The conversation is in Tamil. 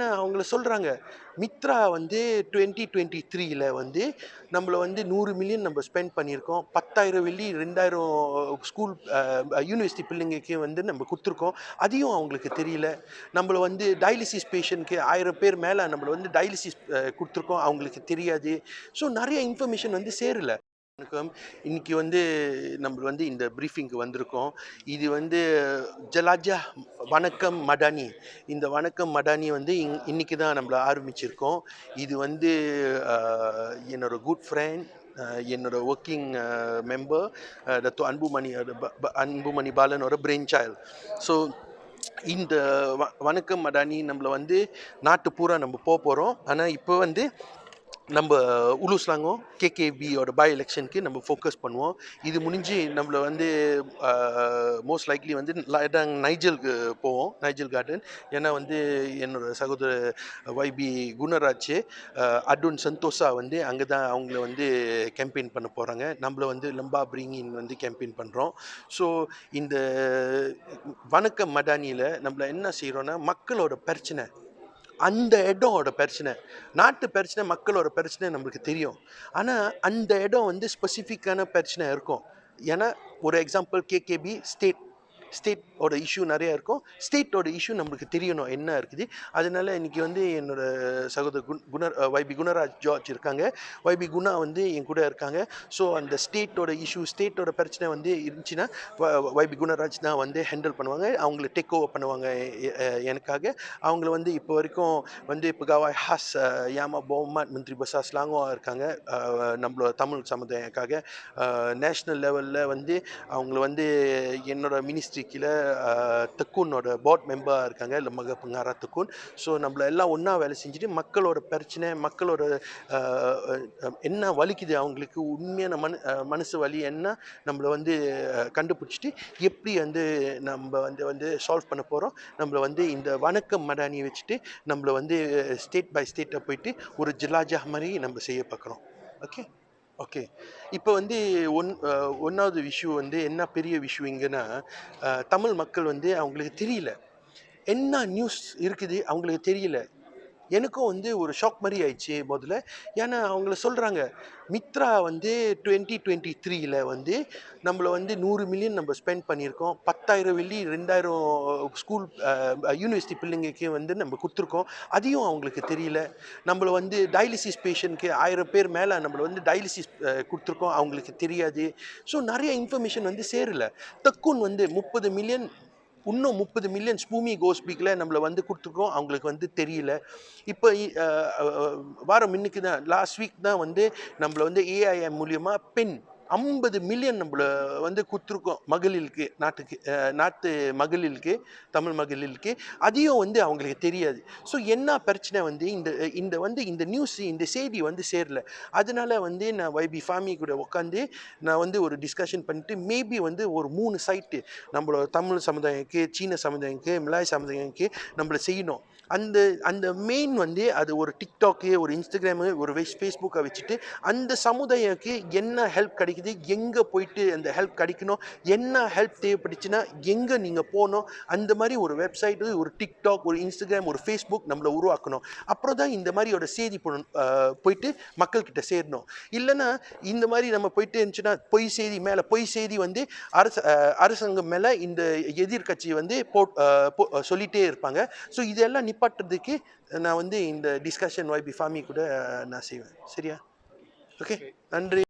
அவங்கள சொல்கிறாங்க மித்ரா வந்து 2023ல் வந்து நம்மளை வந்து 100 மில்லியன் நம்ம ஸ்பெண்ட் பண்ணியிருக்கோம். 10,000 வெள்ளி 2,000 ஸ்கூல் யூனிவர்சிட்டி பிள்ளைங்களுக்கு வந்து நம்ம கொடுத்துருக்கோம். அதையும் அவங்களுக்கு தெரியல. நம்மளை வந்து டயாலிசிஸ் பேஷண்ட்க்கு 1000 பேர் மேலே நம்மளை வந்து டயாலிசிஸ் கொடுத்துருக்கோம், அவங்களுக்கு தெரியாது. ஸோ நிறைய இன்ஃபர்மேஷன் வந்து சேரல. வணக்கம். இன்னைக்கு வந்து நம்ம வந்து இந்த ப்ரீஃபிங்க்கு வந்திருக்கோம். இது வந்து ஜலாஜா வணக்கம் மடானி. இந்த வணக்கம் மடானி வந்து இன்னைக்கு தான் நம்மள ஆரம்பிச்சிருக்கோம். இது வந்து என்னோட குட் ஃப்ரெண்ட், என்னோட ஒர்க்கிங் மெம்பர் டத்து அன்புமணி பாலனோட பிரெயின் சைல்ட். ஸோ இந்த வணக்கம் மடானி நம்மளை வந்து நாட்டு பூரா நம்ம போகிறோம். ஆனால் இப்போ வந்து நம்ம உலுஸ்லாங்கும் கேகேபியோட பை எலெக்ஷனுக்கு நம்ம ஃபோக்கஸ் பண்ணுவோம். இது முடிஞ்சு நம்மளை வந்து மோஸ்ட் லைக்லி வந்து நைஜலுக்கு போவோம், நைஜல் கார்டன். ஏன்னா வந்து என்னோட சகோதரர் வைபி குணராஜ், அட்வன் சந்தோஷா வந்து அங்கே தான் அவங்கள வந்து கேம்பெயின் பண்ண போகிறாங்க. நம்மளை வந்து லம்பா பிரிங்கின் வந்து கேம்பெயின் பண்ணுறோம். ஸோ இந்த வணக்கம் மடானியில் நம்மளை என்ன செய்கிறோன்னா, மக்களோட பிரச்சனை, அந்த இடோட பிரச்சனை, நாட்டு பிரச்சனை, மக்களோட பிரச்சனை நம்மளுக்கு தெரியும். ஆனால் அந்த இடம் வந்து ஸ்பெசிஃபிக்கான பிரச்சனை இருக்கும். ஏன்னா ஒரு எக்ஸாம்பிள் கேகேபி ஸ்டேட்டோட இஷ்யூ நிறையா இருக்கும். ஸ்டேட்டோட இஷ்யூ நம்மளுக்கு தெரியணும் என்ன இருக்குது. அதனால இன்றைக்கி வந்து என்னோட சகோதரர் வைபி குணராஜ் ஜார்ஜ் இருக்காங்க. வைபி குணா வந்து என் கூட இருக்காங்க. ஸோ அந்த ஸ்டேட்டோட இஷ்யூ, ஸ்டேட்டோட பிரச்சனை வந்து இருந்துச்சுன்னா வைபி குணராஜ் தான் வந்து ஹேண்டில் பண்ணுவாங்க. அவங்கள டேக் ஓவர் பண்ணுவாங்க எனக்காக. அவங்கள வந்து இப்போ வரைக்கும் வந்து பெகாவாய் ஹாஸ் யாமா பொஹ்மத் மந்திரி பசார் ஸ்லாங்கும் இருக்காங்க நம்மளோட தமிழ் சமுதாயக்காக. நேஷ்னல் லெவலில் வந்து அவங்கள வந்து என்னோட மினிஸ்ட்ரிக்கில் தக்குனோட போர்ட் மெம்பராக இருக்காங்க, லம்மக பங்காரா தக்குன். ஸோ நம்மள எல்லாம் ஒன்றா வேலை செஞ்சுட்டு மக்களோட பிரச்சனை, மக்களோட என்ன வலிக்குது, அவங்களுக்கு உண்மையான மனசு வலி என்ன நம்மளை வந்து கண்டுபிடிச்சிட்டு எப்படி வந்து நம்ம வந்து சால்வ் பண்ண போகிறோம். நம்மளை வந்து இந்த வணக்கம் மடானியை வச்சுட்டு நம்மளை வந்து ஸ்டேட் பை ஸ்டேட்டை போயிட்டு ஒரு ஜிலாஜா மாதிரி நம்ம செய்ய பார்க்குறோம். ஓகே. இப்போ வந்து ஒன்றாவது விஷயம் வந்து என்ன பெரிய விஷயம் இங்கன்னா, தமிழ் மக்கள் வந்து அவங்களுக்கு தெரியல. என்ன நியூஸ் இருக்குது அவங்களுக்கு தெரியல. எனக்கும் வந்து ஒரு ஷாக் மாதிரி ஆயிடுச்சு முதல்ல. ஏன்னா அவங்கள சொல்கிறாங்க மித்ரா வந்து 2023ல் வந்து நம்மளை வந்து 100 மில்லியன் நம்ம ஸ்பெண்ட் பண்ணியிருக்கோம். 10,000 வெள்ளி 2,000 ஸ்கூல் யூனிவர்சிட்டி பிள்ளைங்களுக்கு வந்து நம்ம கொடுத்துருக்கோம். அதையும் அவங்களுக்கு தெரியல. நம்மளை வந்து டயாலிசிஸ் பேஷண்ட்க்கு 1000 பேர் மேலே நம்மளை வந்து டயாலிசிஸ் கொடுத்துருக்கோம், அவங்களுக்கு தெரியாது. ஸோ நிறைய இன்ஃபர்மேஷன் வந்து சேரல. தக்குன் வந்து 30 மில்லியன், இன்னும் 30 மில்லியன் ஸ்பூமி கோஸ்பிக்கில் நம்மளை வந்து கொடுத்துருக்கோம், அவங்களுக்கு வந்து தெரியல. இப்போ வாரம் இன்னைக்கு தான், லாஸ்ட் வீக் தான் வந்து நம்மளை வந்து ஏஐஎம் மூலியமாக 50 மில்லியன் நம்மளை வந்து கொடுத்துருக்கோம் மகளிருக்கு, நாட்டு மகளிருக்கு, தமிழ் மகளிருக்கு. அதையும் வந்து அவங்களுக்கு தெரியாது. ஸோ என்ன பிரச்சனை வந்து இந்த நியூஸ், இந்த செய்தி வந்து சேரல. அதனால வந்து நான் வைபி ஃபாமி கூட உட்காந்து நான் வந்து ஒரு டிஸ்கஷன் பண்ணிட்டு மேபி வந்து ஒரு 3 சைட்டு நம்மளோட தமிழ் சமுதாயக்கு, சீன சமுதாயக்கு, மலாய் சமுதாயக்கு நம்மளை செய்யணும். அந்த மெயின் வந்து அது ஒரு டிக்டாக்கு, ஒரு இன்ஸ்டாகிராமு, ஒரு ஃபேஸ்புக்கை வச்சுட்டு அந்த சமுதாயக்கு என்ன ஹெல்ப் கிடைக்குது, எங்கே போயிட்டு அந்த ஹெல்ப் கிடைக்கணும், என்ன ஹெல்ப் தேவைப்பட்டுச்சுன்னா எங்கே நீங்கள் போகணும், அந்த மாதிரி ஒரு வெப்சைட்டு, ஒரு டிக்டாக், ஒரு இன்ஸ்டாகிராம், ஒரு ஃபேஸ்புக் நம்மளை உருவாக்கணும். அப்புறம் தான் இந்த மாதிரியோட செய்தி போயிட்டு மக்கள்கிட்ட சேரணும். இல்லைன்னா இந்த மாதிரி நம்ம போயிட்டு இருந்துச்சுன்னா பொய் செய்தி வந்து அரசாங்கம் மேலே இந்த எதிர்கட்சி வந்து சொல்லிகிட்டே இருப்பாங்க. ஸோ இதெல்லாம் நிப்பாட்டுறதுக்கு நான் வந்து இந்த டிஸ்கஷன் வைபி ஃபாமி கூட நான் செய்வேன். சரியா? ஓகே, நன்றி.